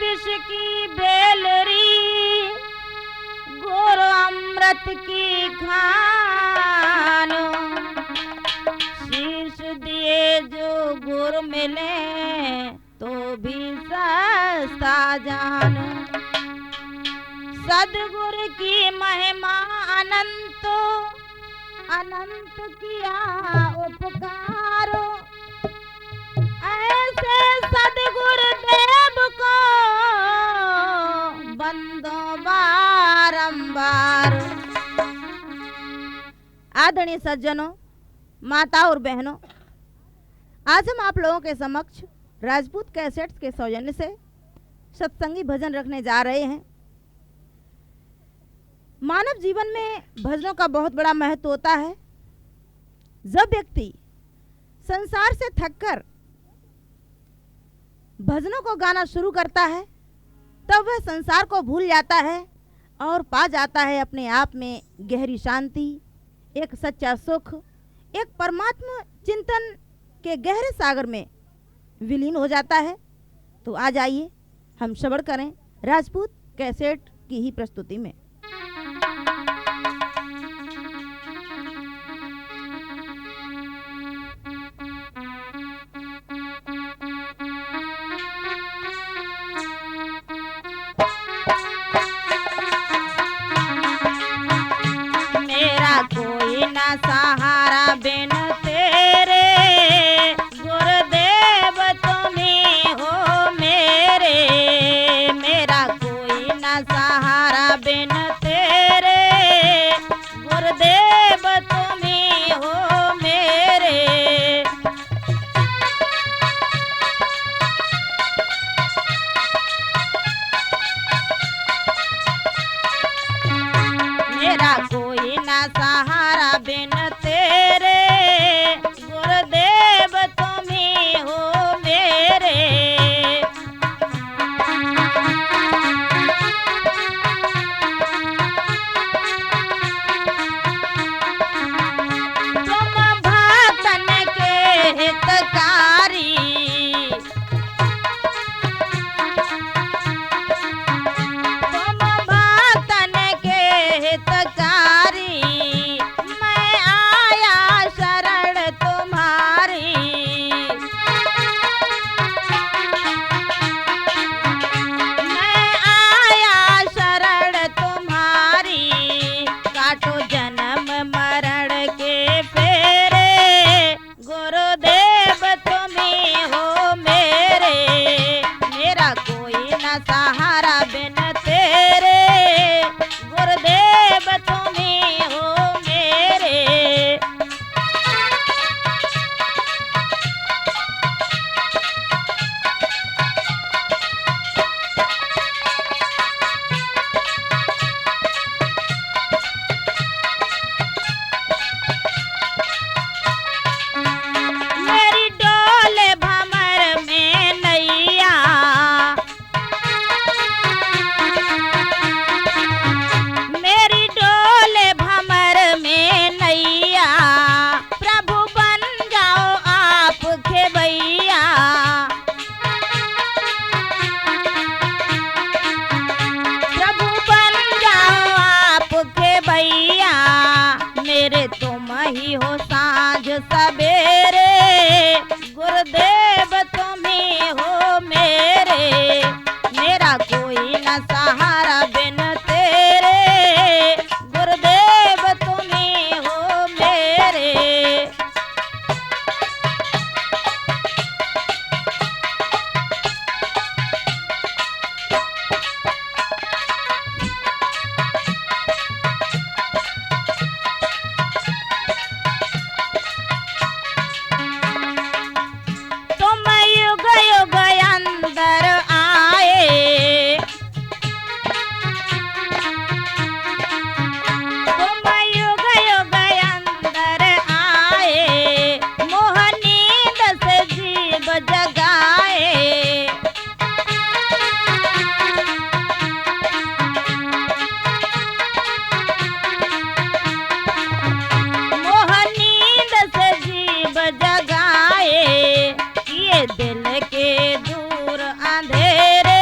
विष की बेलरी घोर अमृत की खान, शीश दिए जो गुर मिले तो भी सस्ता जान। सदगुरु की महिमा अनंत, अनंत किया उपकार, ऐसे सदगुरु देव को बंदो बारंबार। आदरणीय सज्जनों, माता और बहनों, आज हम आप लोगों के समक्ष राजपूत कैसेट्स के सौजन्य से सत्संगी भजन रखने जा रहे हैं। मानव जीवन में भजनों का बहुत बड़ा महत्व होता है। जब व्यक्ति संसार से थककर भजनों को गाना शुरू करता है तब वह संसार को भूल जाता है और पा जाता है अपने आप में गहरी शांति, एक सच्चा सुख, एक परमात्मा चिंतन के गहरे सागर में विलीन हो जाता है। तो आज आइए हम श्रवण करें राजपूत कैसेट की ही प्रस्तुति में। मेरा कोई ना सहारा बिन तेरे, गुरुदेव तुम ही हो मेरे। मेरा कोई ना सहारा बिन तेरे, गुरुदेव तुम ही हो मेरे। मेरा कोई ना सहारा बिन तेरे, गुरुदेव तुम ही हो मेरे। तुम भक्तन के हितकारी, तुम भक्तन के हितकारी, मैं आया शरण तुम्हारी। मैं आया शरण तुम्हारी, काटो जन्म मरण के फेरे, गुरुदेव तुम ही हो मेरे। मेरा कोई ना सहारा बिन तेरे, गुरुदेव तुम ही हो मेरे। मेरी डोले भंवर में नैया, मेरी डोले भंवर में नैया, प्रभु बन जाओ आप खेवैया। प्रभु बन जाओ आप खेवैया, मेरे तुम ही हो साँझ सवेरे, गुरुदेव तुम ही हो मेरे। मेरा कोई ना सहारा बिन तेरे, गुरुदेव तुम ही हो मेरे। तुम युग युग अंदर आए, तुम युग युग अंदर आए, मोह नींद से जीव जगाए। मोह नींद से जीव जगाए, ये दिल के दूर अंधेरे,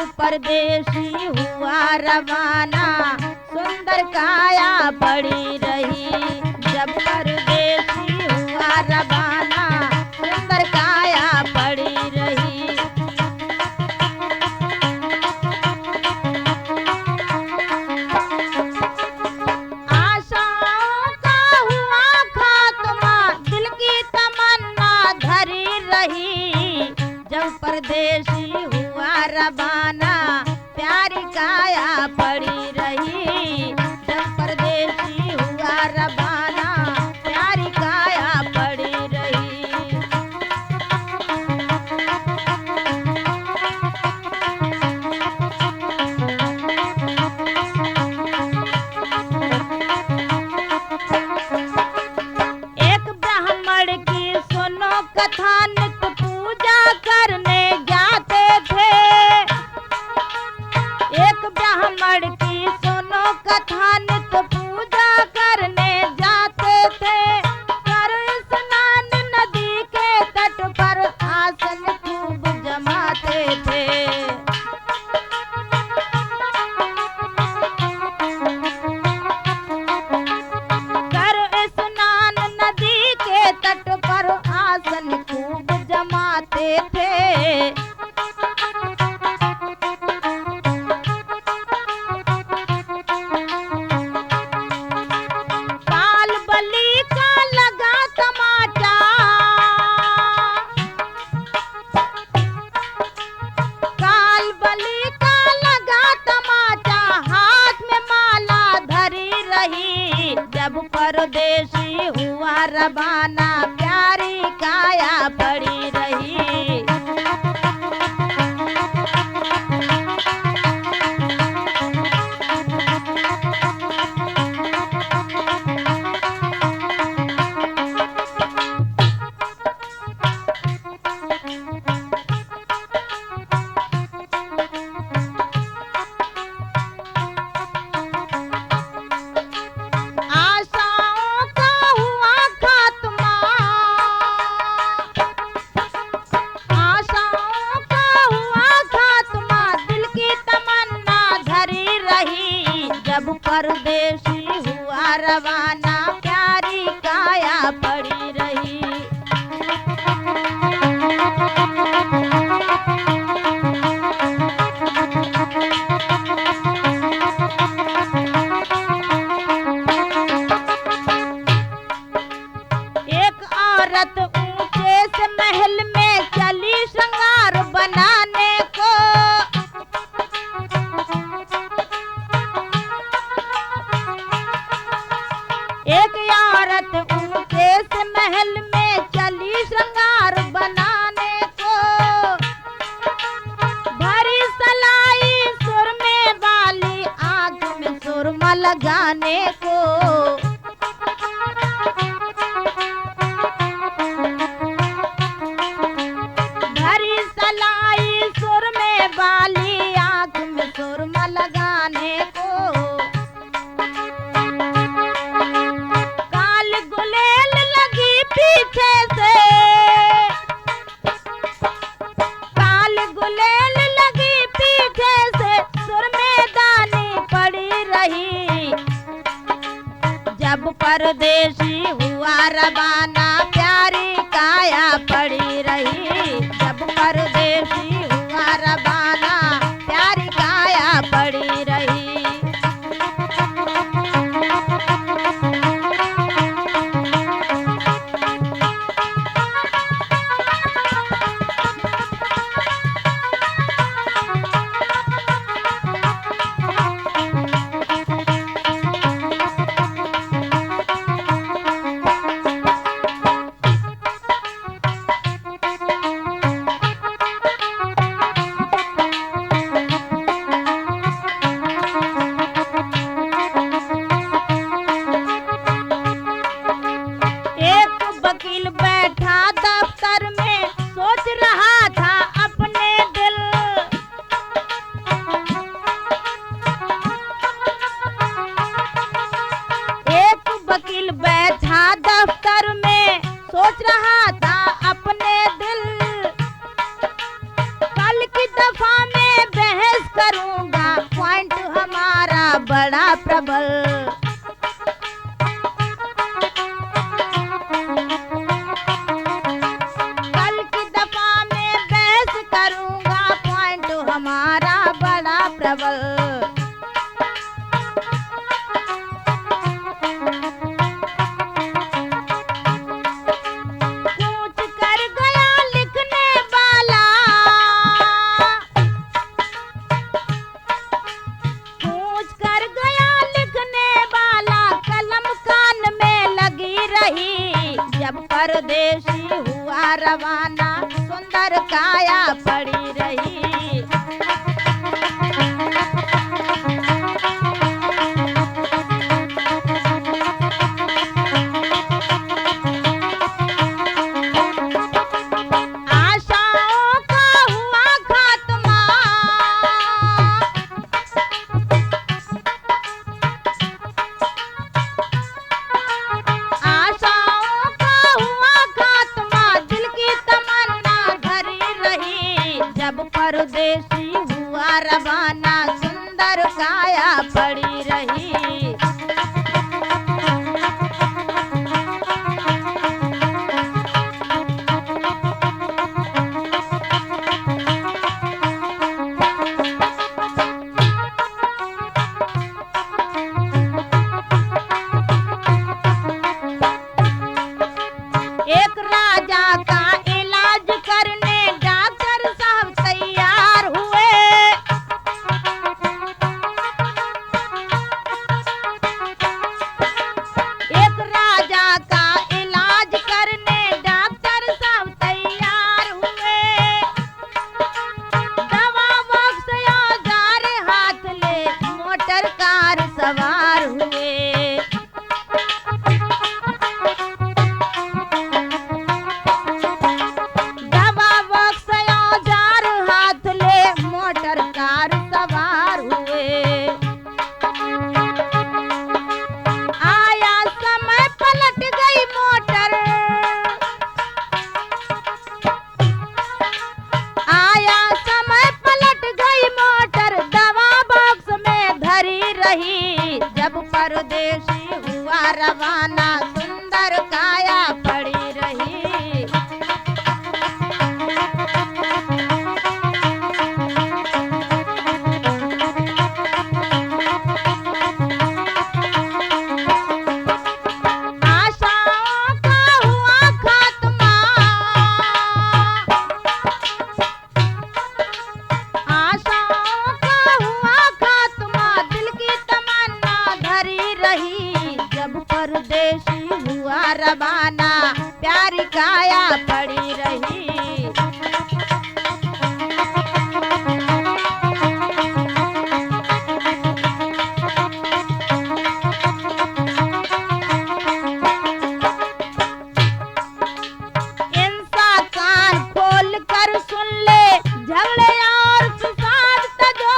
परदेसी हुआ रवाना, सुंदर काया पड़ी रही। जब परदेसी हुआ रवाना, सुंदर काया पड़ी रही। आशाओं का हुआ खात्मा, दिल की तमन्ना धरी रही। जब परदेसी हुआ रवाना, प्यारी काया पड़ी रही। जब परदेसी हुआ रवाना, प्यारी काया पड़ी रही। एक ब्राह्मण की सुनो कथा, नित्य पूजा करने जाते थे। एक ब्राह्मण की सुनो कथा, नित्य पूजा करने जाते थे। कर स्नान नदी के तट पर, आसन खूब जमाते थे। कर स्नान नदी के तट पर, आसन खूब जमाते थे। काल बलि का लगा तमाचा, काल बलि का लगा तमाचा, हाथ में माला धरी रही। जब परदेसी हुआ रवाना, प्यारी काया पड़ी रही। आशाओं का हुआ खात्मा, आशाओं का हुआ खात्मा, दिल की तमन्ना धरी रही। जब परदेसी हुआ रवाना, प्यारी काया पड़ी रही। एक औरत ऊंचे से महल में चली श्रृंगार बनाने को। एक औरत ऊंचे से महल में चली श्रृंगार बनाने को। भरी सलाई सुर में बाली, आंख में सुरमा लगाने को। भरी सलाई सुर में बाली, आंख में सुरमा लगाने को। काल गुलेल लगी पीछे से, काल गुलेल लगी पीछे से, सुर में दानी पड़ी रही। जब परदेसी हुआ रवाना, प्यारी काया पड़ी रही। जब परदेसी हुआ रवाना, प्यारी काया पड़ी रही। करूंगा पॉइंट हमारा बड़ा प्रबल। कूच कर गया लिखने वाला, कूच कर गया लिखने वाला, कलम कान में लगी रही। जब परदेसी हुआ रवाना सुंदर काया पड़ी रही। आशाओं का हुआ खात्मा, आशाओं का हुआ खात्मा, दिल की तमन्ना धरी रही। जब परदेसी हुआ रवाना सुंदर काया पड़ी रही। एक राजा का इलाज करने डॉक्टर साहब तैयार हुए। एक राजा का इलाज करने डॉक्टर साहब तैयार हुए। दवा बॉक्स औजार हाथ ले मोटर कार सवार हुए। दवा बॉक्स औजार हाथ ले मोटर कार सवार हुए। आया समय पलट गई मोटर, आया समय पलट गई मोटर, दवा बॉक्स में धरी रही। जब परदेसी हुआ रवाना सुंदर काया पड़ी रही। आशाओं का हुआ खात्मा, आशाओं का हुआ खात्मा, दिल की तमन्ना धरी रही। जब परदेसी हुआ रवाना प्यारी काया पड़ी रही। इंसा कान खोल कर सुन ले झगड़े और फिसाद तजो।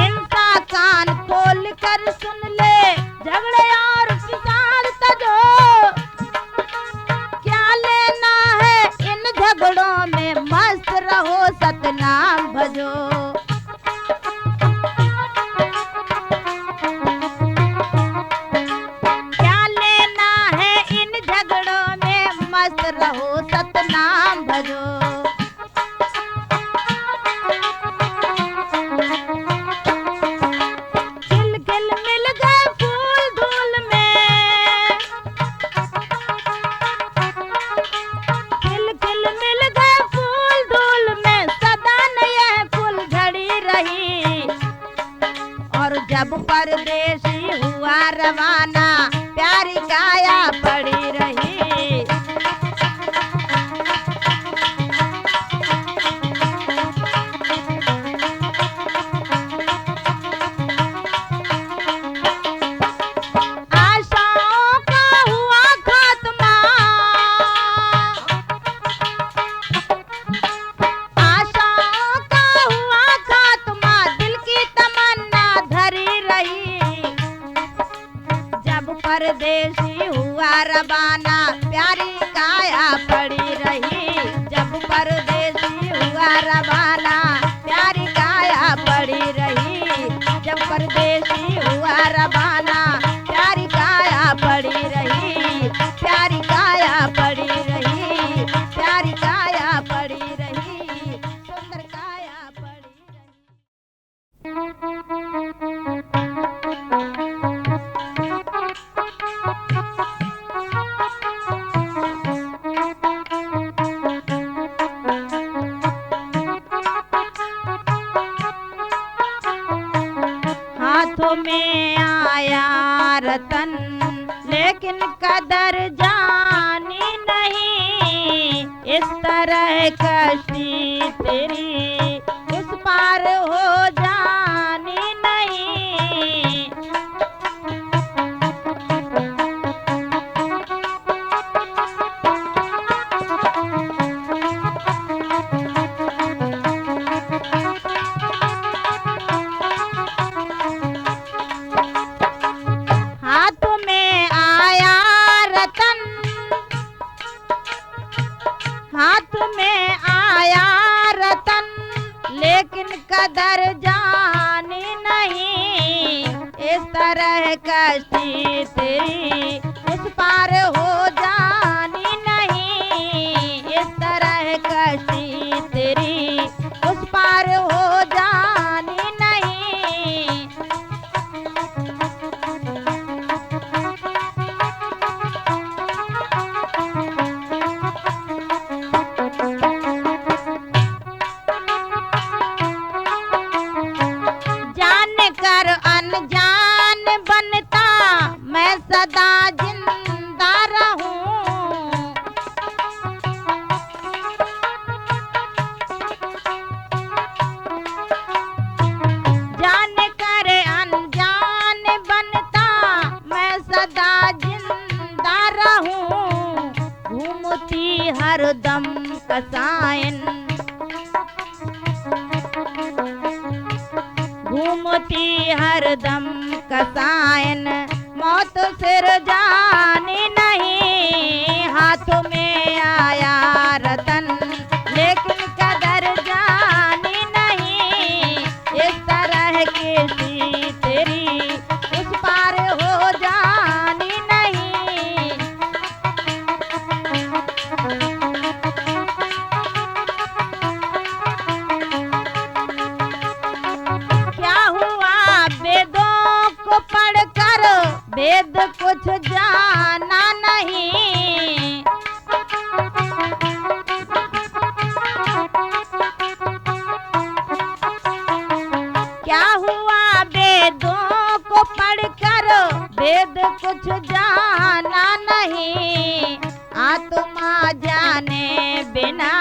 इंसा कान खोल कर सुन ले झगड़े और फिसाद तजो। क्या लेना है इन झगड़ों में, मस्त रहो सतनाम भजो। क्या लेना है इन झगड़ों में, मस्त रहो सतनाम भजो। खिल खिल मिल गए फूल धूल में, खिल खिल मिल गए फूल धूल में, सदा नए फूल झड़ी रही। और जब परदेसी हुआ रवाना प्यारी काया पड़ी रही। आशाओं का हुआ खात्मा, आशाओं का हुआ खात्मा, दिल की तमन्ना धरी रही। जब परदेसी हुआ रवाना प्यारी काया पड़ी रही। जब परदेसी हुआ रवाना प्यारी काया पड़ी रही। जब परदेसी हुआ रवाना प्यारी काया पड़ी रही। में आया रतन, लेकिन कदर जानी नहीं। इस तरह कश्ती तेरी उस पार हो जानी नहीं। हाथ में आया रतन, हाथ में आया रतन, लेकिन कदर जानी नहीं। इस तरह कश्ती तेरी उस पार हो जानी नहीं। इस तरह कश्ती तेरी उस पार हो जानी नहीं। जान कर अनजान बनता मैं सदा जिंदा रहूं। जान कर अनजान बनता मैं सदा जिंदा रहूं। घूमती हरदम कसायन, घूमती हरदम कसायन, मौत सिर जानी नहीं। हाथ में आया रतन, लेकिन कदर जानी नहीं। इस तरह की तेरी उस पार हो जानी नहीं। क्या हुआ वेदों को पढ़कर, वेद कुछ जाना नहीं। क्या हुआ वेदों को पढ़कर, वेद कुछ जाना नहीं। आत्मा जाने बिना,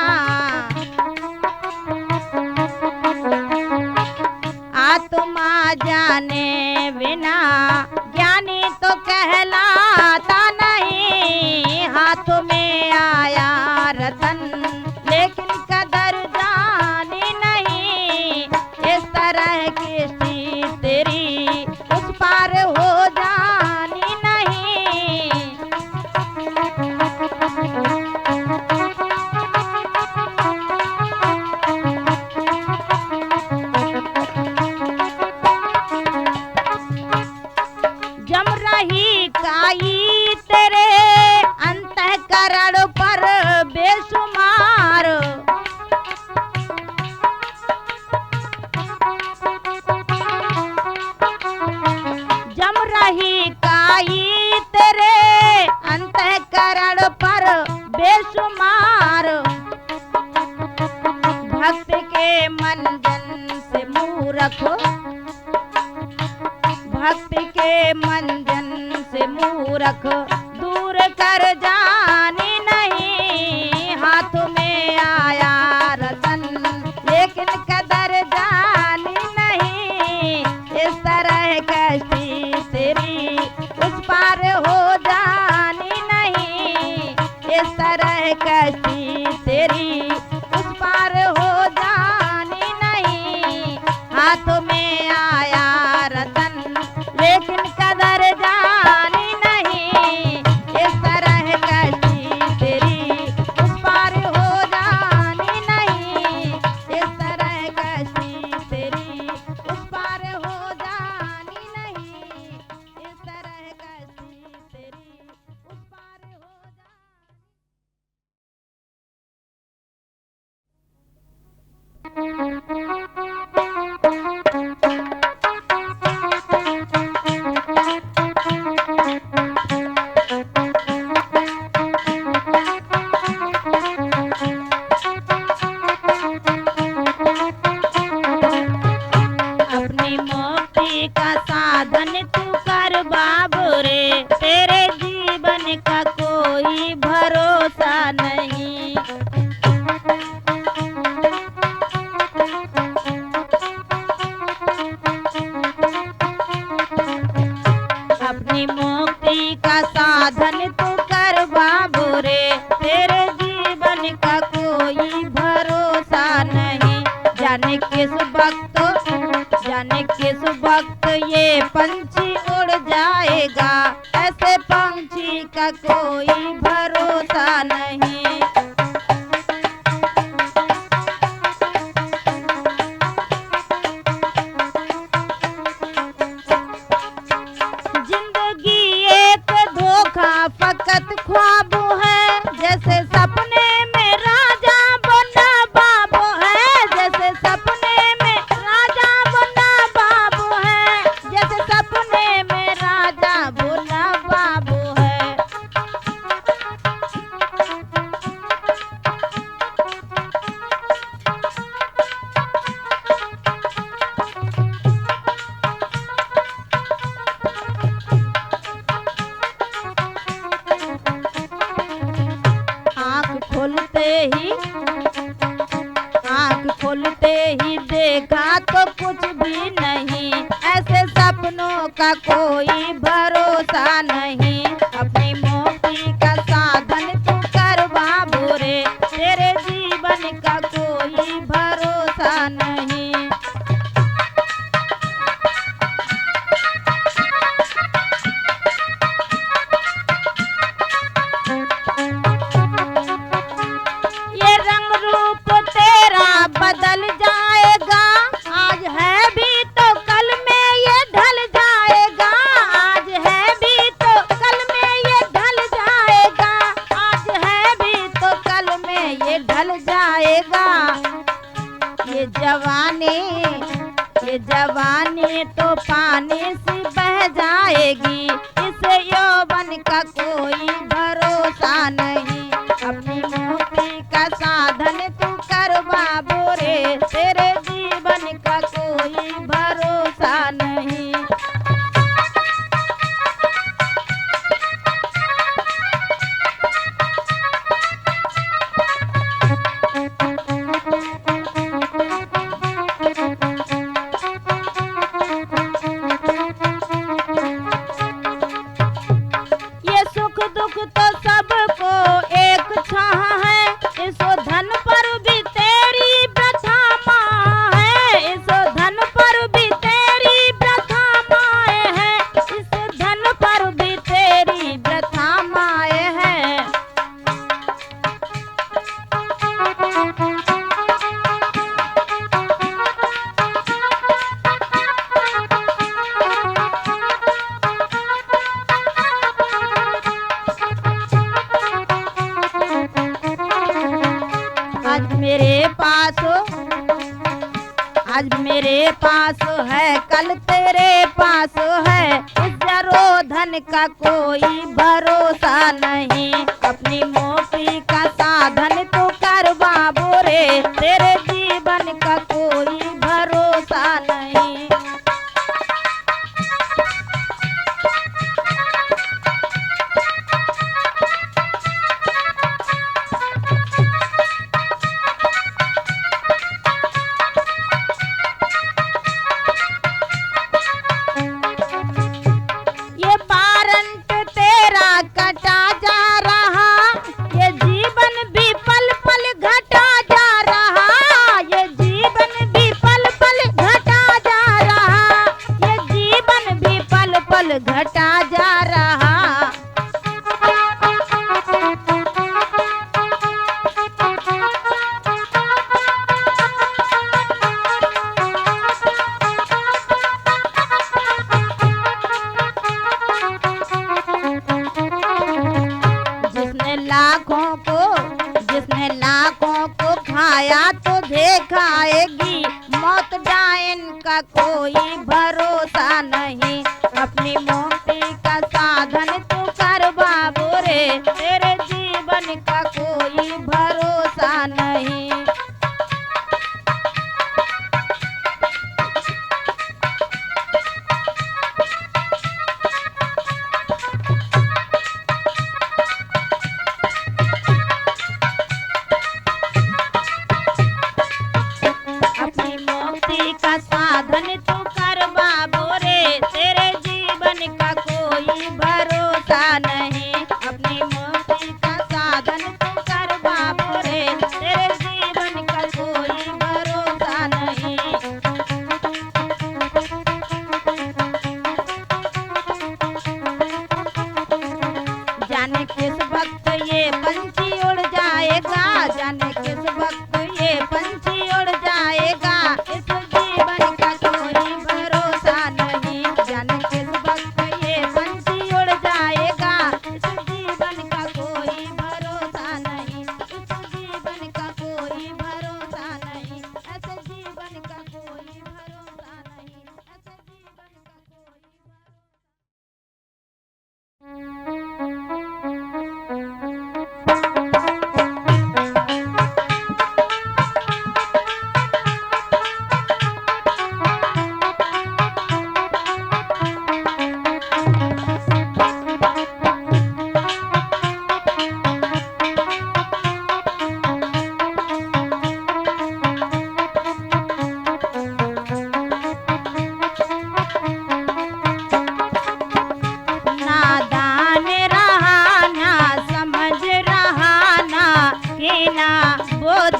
आत्मा जाने बिना ज्ञानी तो कहलाता नहीं। हाथ में आया रतन, लेकिन कदर जानी नहीं। इस तरह की तेरी उस पार हो जानी नहीं। जम रही काई तेरे अंतःकरण पर बेशुमार। जम रही काई तेरे अंतःकरण पर बेशुमार। भक्त के मंजन से मूरख, भक्त के मंजन से मूरख दूर कर जानी नहीं। हाथ में आया रतन, लेकिन कदर जानी नहीं। इस तरह कश्ती तेरी उस पार हो जानी नहीं। इस तरह कश्ती तेरी उस पार हो जानी नहीं। हाथ में आया रतन, लेकिन कदर जानी नहीं। इस तरह कश्ती तेरी उस पार हो जानी नहीं। इस तरह कश्ती तेरी उस पार हो जानी नहीं। इस तरह कश्ती तेरी उस पार हो ये पंछी उड़ जाएगा, ऐसे पंछी का कोई भरोसा नहीं। जिंदगी एक धोखा फकत ख्वाब है, जैसे सपने में राजा बना बाबू है, जैसे सपने में राजा बना बाबू है, जैसे सपने में राजा बना बाबू है। आँख खोलते ही देखा तो कुछ भी नहीं, ऐसे सपनों का कोई भरोसा नहीं। अपनी मुक्ति का साधन तू कर बाबू रे, तेरे जीवन का कोई भरोसा नहीं। ये रंग रूप तेरा बदल जाएगा, आज है भी तो कल में ये ढल जाएगा, आज है भी तो कल में ये ढल जाएगा, आज है भी तो कल में ये ढल जाएगा। ये जवानी तो पानी सी बह जाएगी, इस यौवन का कोई भरोसा नहीं। अपनी मुक्ति का साधन तू कर बाबू रे, तेरे जीवन का कोई भरोसा नहीं। ये सुख दुख तो सबको एक छाह है, इस धन पर भी तेरी प्रथा माँ है, इस धन पर भी तेरी प्रथा माए है, इस धन पर भी तेरी प्रथा माए है। आज मेरे पास है, कल तेरे पास है, इस जरो धन का कोई भरोसा नहीं। अपनी मुक्ति का साधन तू कर बाबू रे, तेरे जीवन का कोई भरोसा नहीं। ये वारंट तेरा कटा जा रहा, ये जीवन भी पल पल घटा जा रहा, ये जीवन भी पल पल घटा जा रहा, ये जीवन भी पल पल घटा जा रहा। जिसने लाखों को खाया तुझे खाएगी, मौत डायन का कोई भरोसा नहीं। अपनी मुक्ति का साधन तू कर बाबू रे, तेरे जीवन का कोई भरोसा नहीं। अपनी मुक्ति का साधन तू कर बाबू रे,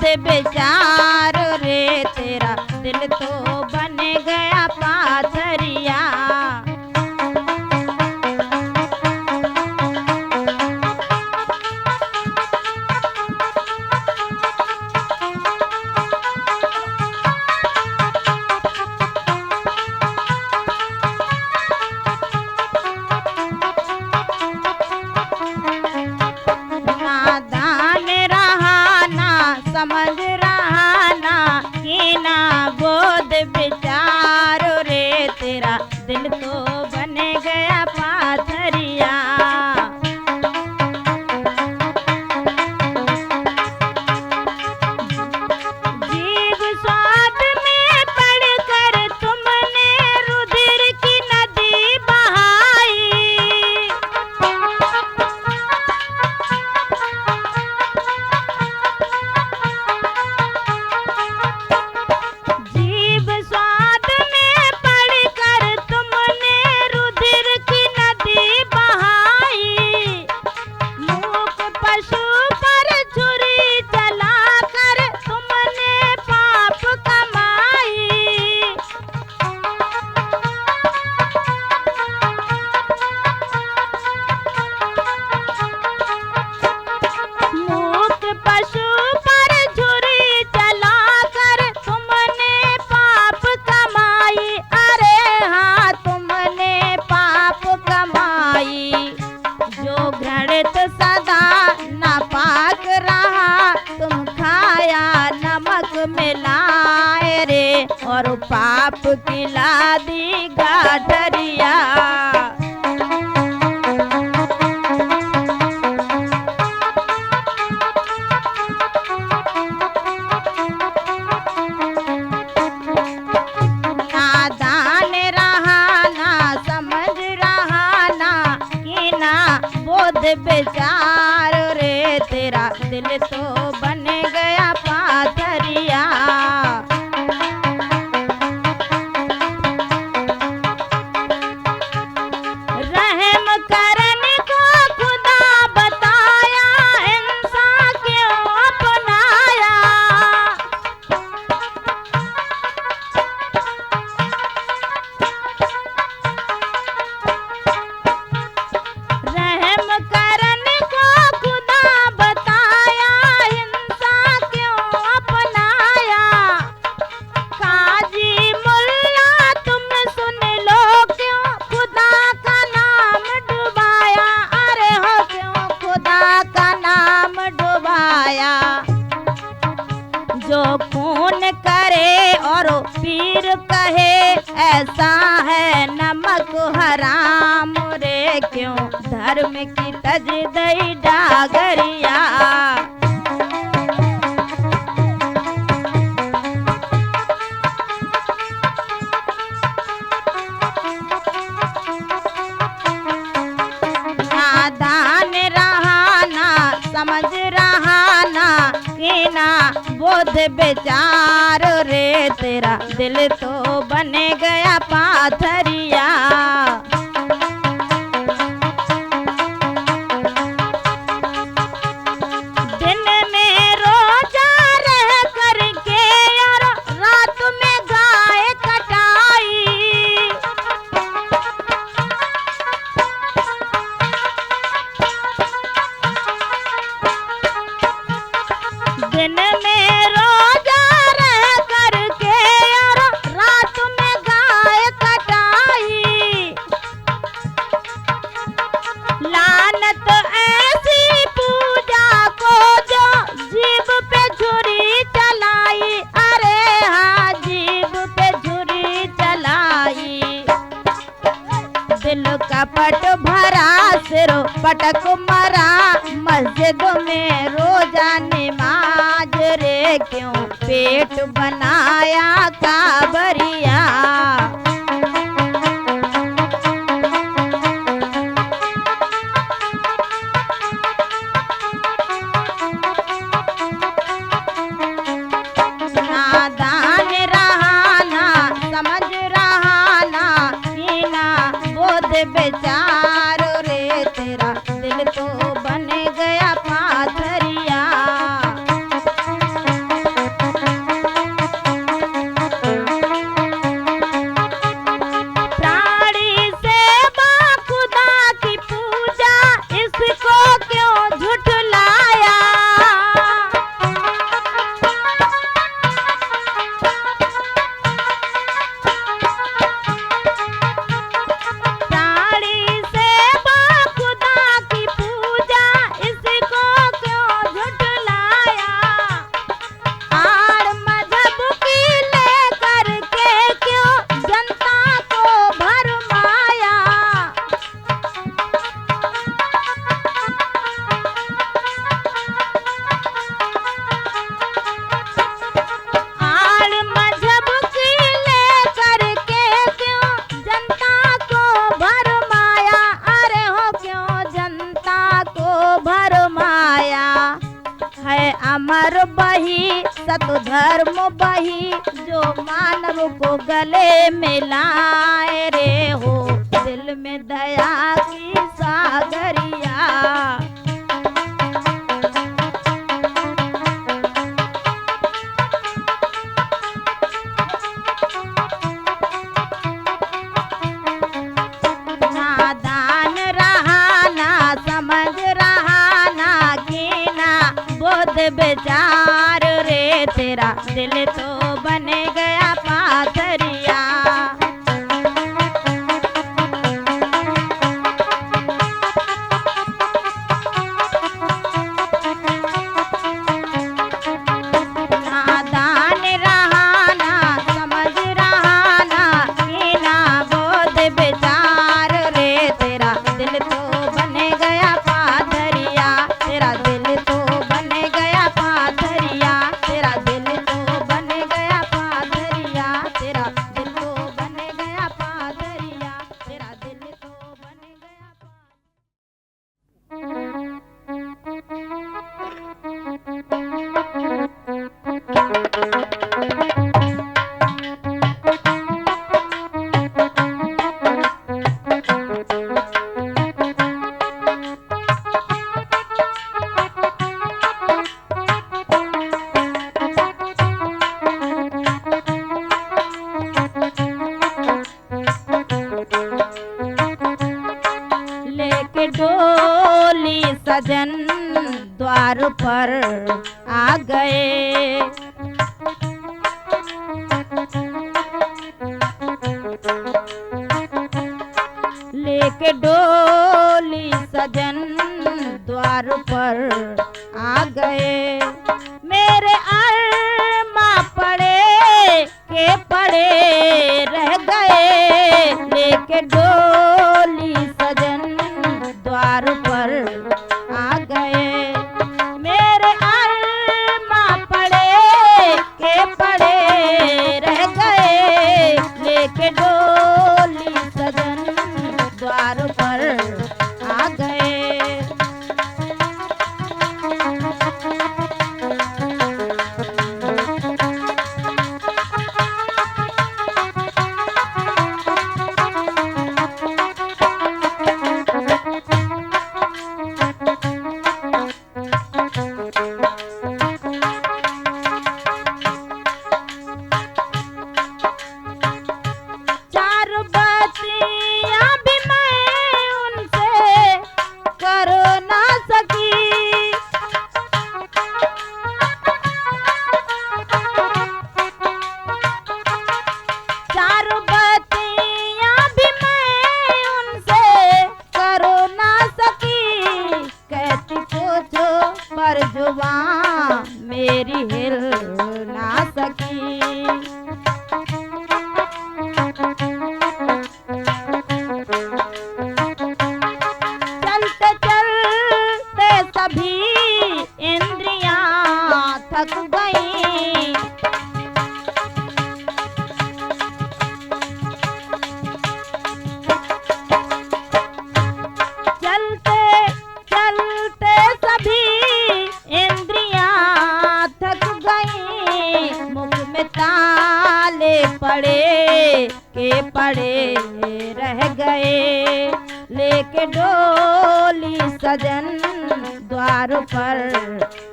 बोध विचार रे तेरा दिल तो बन गया पाथरिया। नादान रहा ना समझ रहा ना कि ना बोध विचार रे तेरा दिल तो बन गया पाथरिया। जीव स्वाद में पड़कर तुमने रुधिर की नदी बहाई। जीव स्वाद में पड़कर तुमने रुधिर की नदी बहाई। मूक पशु पर छुरी चलाकर तुमने पाप कमाई। मूक पशु पर छुरी चलाकर तुमने पाप कमाई। अरे हाँ तुमने पाप कमाई। जो घृणित सदा नापाक रहा तुम खाया नमक मिलाए रे और पाप खिला दी गाठरिया। नादान रहा ना समझ रहा ना कि ना बोध विचार रे तेरा दिल तो बन गया पाथरिया। रहम करने को खुदा बताया इंसान क्यों अपनाया। रहम करने को खुदा बताया हिंसा क्यों अपनाया। काजी मुल्ला तुम सुन लो क्यों खुदा का नाम डुबाया। अरे हो क्यों खुदा का नाम डुबाया। जो खून करे और पीर कहे ऐसा है नमक हराम रे क्यों धर्म की तज दई डागरिया। नादान रहा ना समझ रहा ना कि ना बोध विचार रे तेरा दिल तो बन गया पाथरिया। दिन में रोजा रह करके और रात में गाय कटाई। दिन में रोजा रह करके और रात में गाय कटाई। लानत ऐसी पूजा को जो जीभ पे छुरी चलाई। अरे हाँ जीभ पे छुरी चलाई। दिल कपट भरा सिर पटक मरा मस्जिद में रोजा नमाज रे क्यों पेट बनाया काबरिया। नादान रहा ना समझ रहा ना कि ना बोध विचार रे तेरा दिल तो बन गया पाथरिया। है अमर बही सतु धर्म बही, जो मानव को गले मिलाए रे हो, दिल में दया की सागरिया। नादान रहा ना समझ रहा ना कीना बुध विचार रे, तेरा दिल तो बन गया पाथरिया। नादान रहा ना समझ रहा ना कीना बुध विचार रे, तेरा दिल तो बन गया पाथरिया, तेरा दिल तो बन गया पाथरिया, तेरा दिल तो बन गया पाथरिया, तेरा दिल तो बन गया पाथरिया, तेरा दिल तो बन गया लेके डोली सजन द्वार पर आ गए, लेके डोली सजन द्वार पर आ गए। मेरे अरमा पड़े के पड़े रह गए, लेके डोली सजन द्वार पर आ गए। मेरे अरमा पड़े के पड़े रह गए, लेके डोली सजन द्वार पर आ गए। चार बतियां भी मैं उनसे कर ना सकी, चार बतियां भी मैं उनसे कर ना सकी। कहती पूछो पर जुबान मेरी हिल ना सकी। चलते चलते सभी इंद्रियां थक गईं, चलते चलते सभी इंद्रियां थक गईं। मुख में ताले पड़े के पड़े रह गए, लेके डोली सजन द्वार पर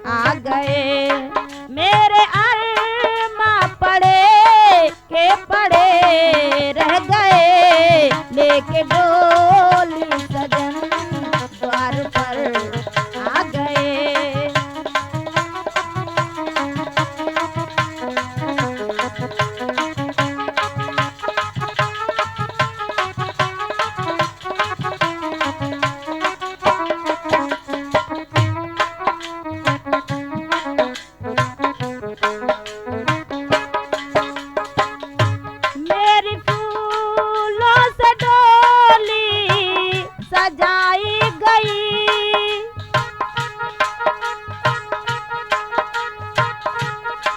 आ गए। मेरे अरमा पड़े के पड़े रह गए, लेके डोली सजन द्वार पर आ गए। मेरी फूलों से डोली सजाई गई,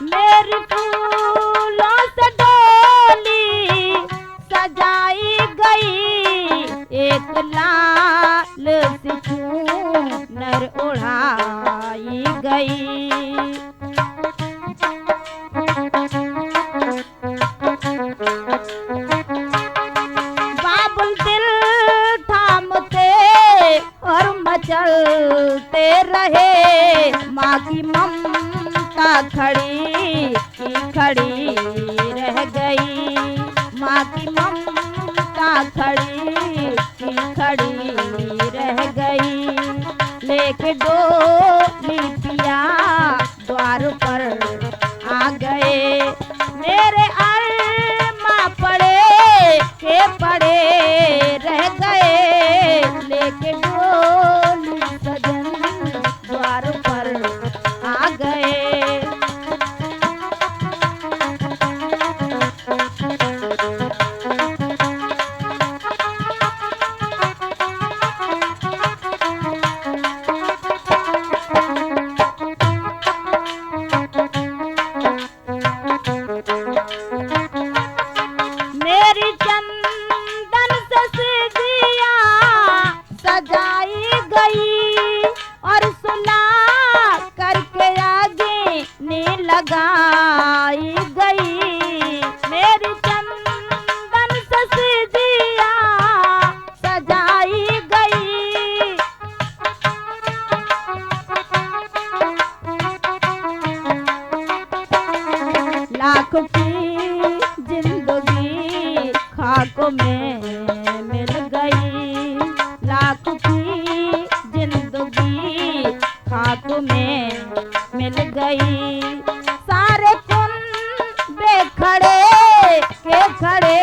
मेरी फूलों से डोली सजाई गई। एक लाल सी चूनर उड़ाई गई, की ममता खड़ी की खड़ी रह गई, माँ की ममता खड़ी की खड़ी रह गई। लेके डोली पिया द्वार पर आ गए, मेरे अरमा पड़े के पड़े रह गए। लेके डोली सजन द्वार पर आ गए। मेरी चंदन से सीढ़ियाँ सजाई गई और सुला करके आगे ने लगाई गई। मेरी चंदन से सीढ़ियाँ सजाई गई। लाख की जिंदगी खाक में मिल गई, लाख की जिंदगी खाक में मिल गई। सारे कुंबे खड़े के खड़े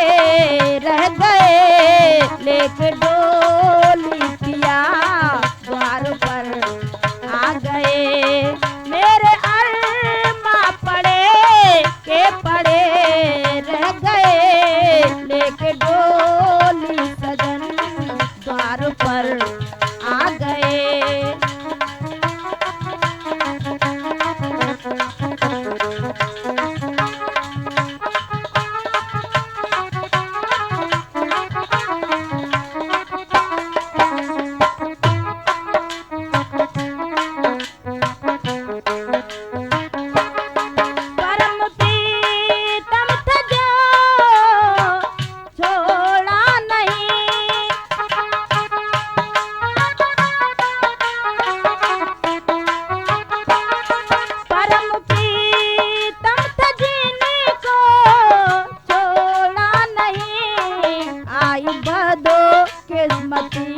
रह गए, लेके डोली पिया द्वार पर आ गए। मेरे अरमा पड़े के पड़े रह गए, लेके डोली सजन द्वार पर आ गए। परम प्रीतम था जो छोड़ा नहीं, परम प्रीतम था जिनको छोड़ा नहीं। आई बदो किस्मती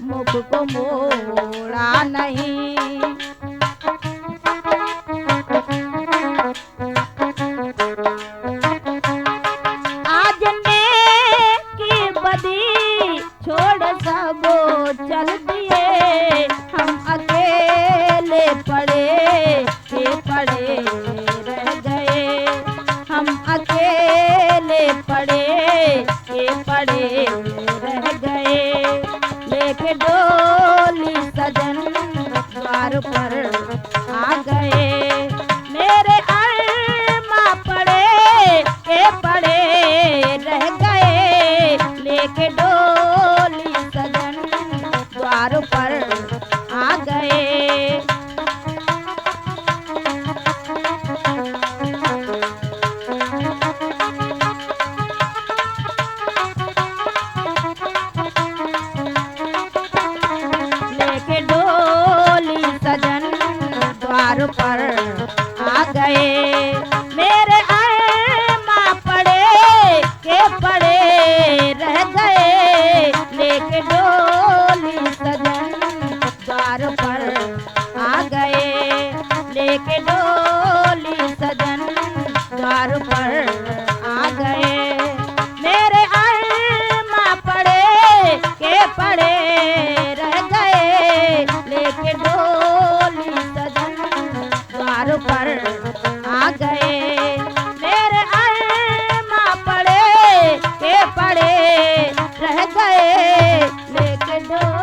मुख को मोड़ा नहीं। आज ने की बदी छोड़ सबो चल दिए, हम अकेले पड़े के पड़े रह गए। हम अकेले पड़े के पड़े रह गए। लेके डोली सजन द्वार पर आ गए। मेरे अरमा पड़े के पड़े रह गए, लेके डोली सजन द्वार पर आ गए। लेके डोली सजन द्वार पर आ गए। मेरे अरमा पड़े के पड़े रह गए, लेके डोली सजन द्वार पर आ गए। लेके डोली सजन द्वार पर आ गए। मेरे अरमा पड़े के पड़े रह गए, लेके डोली सजन द्वार पर आ गए। मेरे अरमा पड़े के पड़े रह गए, लेके डोली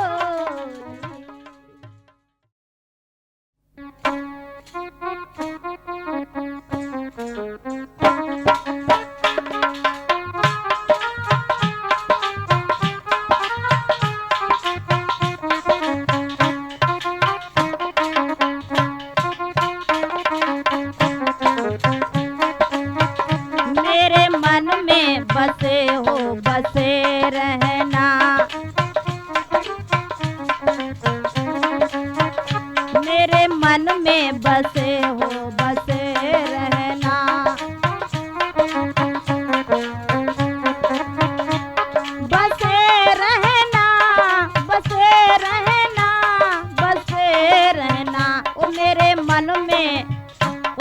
में बसे हो बसे रहना। बसे रहना, बसे रहना, बसे रहना, ओ मेरे मन में,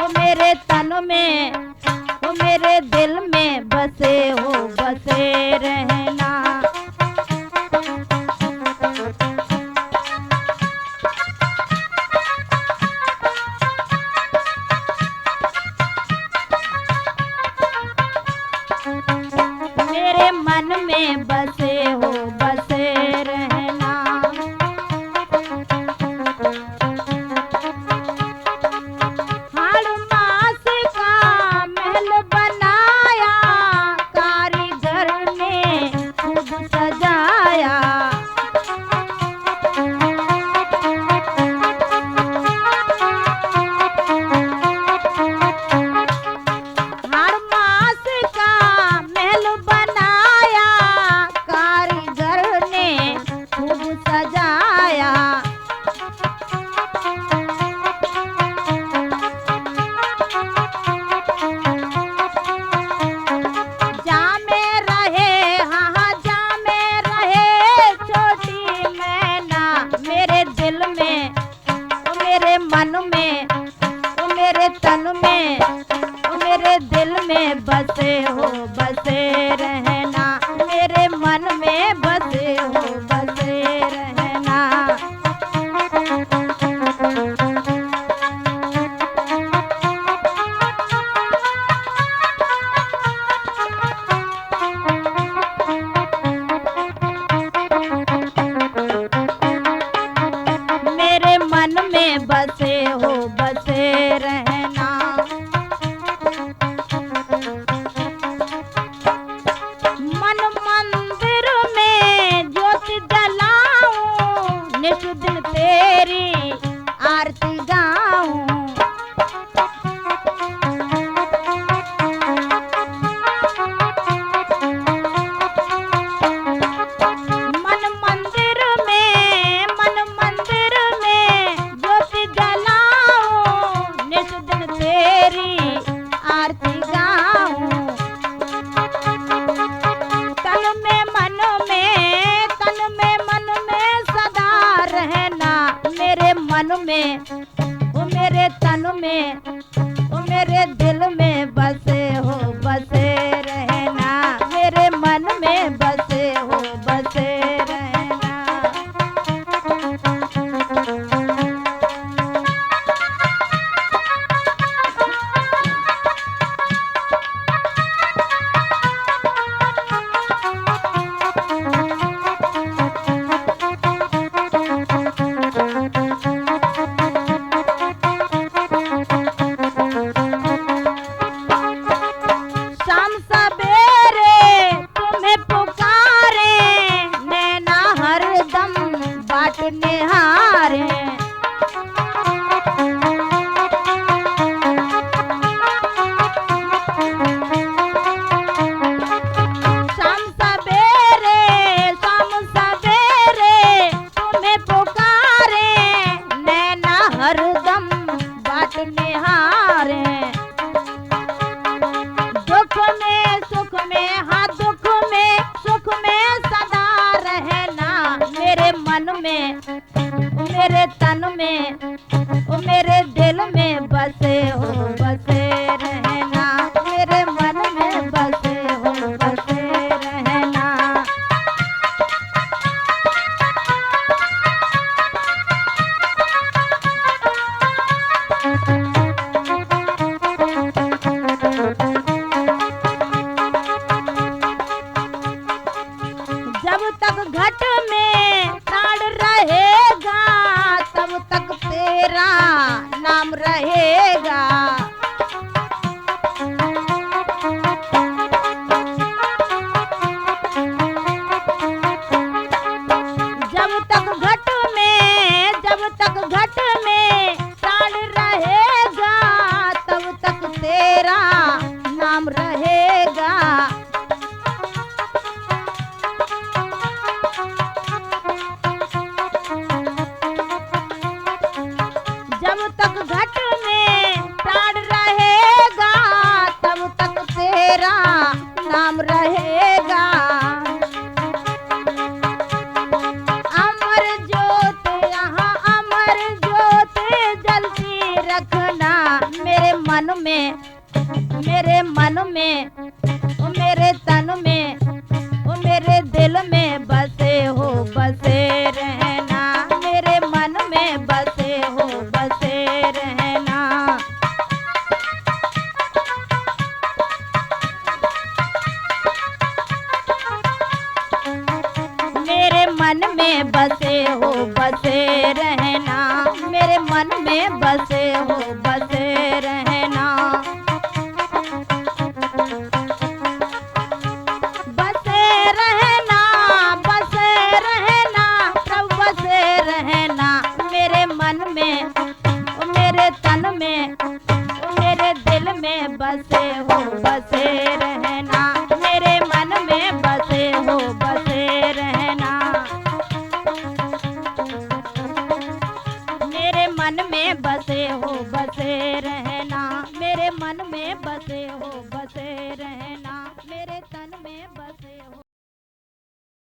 ओ मेरे तन में, ओ मेरे दिल में बसे हो बसे रहना। मेरे मन में बसे हो बसे रहना। हाड़ मास का महल बनाया, कारीगर ने खूब सजाया। हाड़ मास का महल बनाया, कारीगर ने खूब सजाया। जामे रहे, हाँ हाँ जामे रहे छोटी मैना, मेरे दिल में, ओ मेरे मन में, ओ मेरे तन में, ओ मेरे दिल में बसे हो बसे रहना। मेरे मन में बसे हो बसे रहना। मेरे मन में बसे हो बसे रहना। मन मंदिर में ज्योति जलाऊं, नित दिन तेरी आरती गाऊं। मन मंदिर में, मन मंदिर में ज्योति जलाऊं, नित दिन तेरी आरती गाऊं। तन में मन में, तन में मन में सदा रहना। मेरे मन में, ओ मेरे तन में, ओ मेरे दिल में बसे हो बसे रहना। मेरे मन में बसे हो बसे रहना। शाम सवेरे तुम्हें पुकारे, नैना हरदम बाट निहारे। शाम सवेरे, शाम सवेरे तुम्हें पुकारे, नैना हरदम बाट निहारे। दुख में सुख में, हाँ दुख में सुख में सदा रहना। मेरे मन में, ओ मेरे तन में, ओ मेरे दिल में बसे हो बसे रहना। मेरे मन में बसे हो बसे रहना। जब तक घट में प्राण रहेगा, तब तक तेरा नाम रहेगा। जब तक घट में, जब तक घट में प्राण रहेगा, तब तक तेरा नाम रहेगा। जब तक घट में प्राण रहेगा तब तक तेरा नाम रहेगा। अमर ज्योत यहाँ अमर ज्योत जलती रखना मेरे मन में, मेरे मन में, ओ मेरे तन में, ओ मेरे दिल में बसे हो, बसे रहना मेरे मन में बसे हो, बसे रहना। मेरे मन में बसे हो, बसे रहना मेरे मन में बसे हो, बसे रहना। बसे रहना, बसे रहना प्रभु बसे रहना मेरे मन में, मेरे तन में, मेरे दिल में बसे हो, बसे रहना मेरे मन में बसे हो, बसे रहना। मेरे मन में बसे हो, बसे रहना मेरे मन में बसे हो, बसे रहना मेरे तन में बसे हो।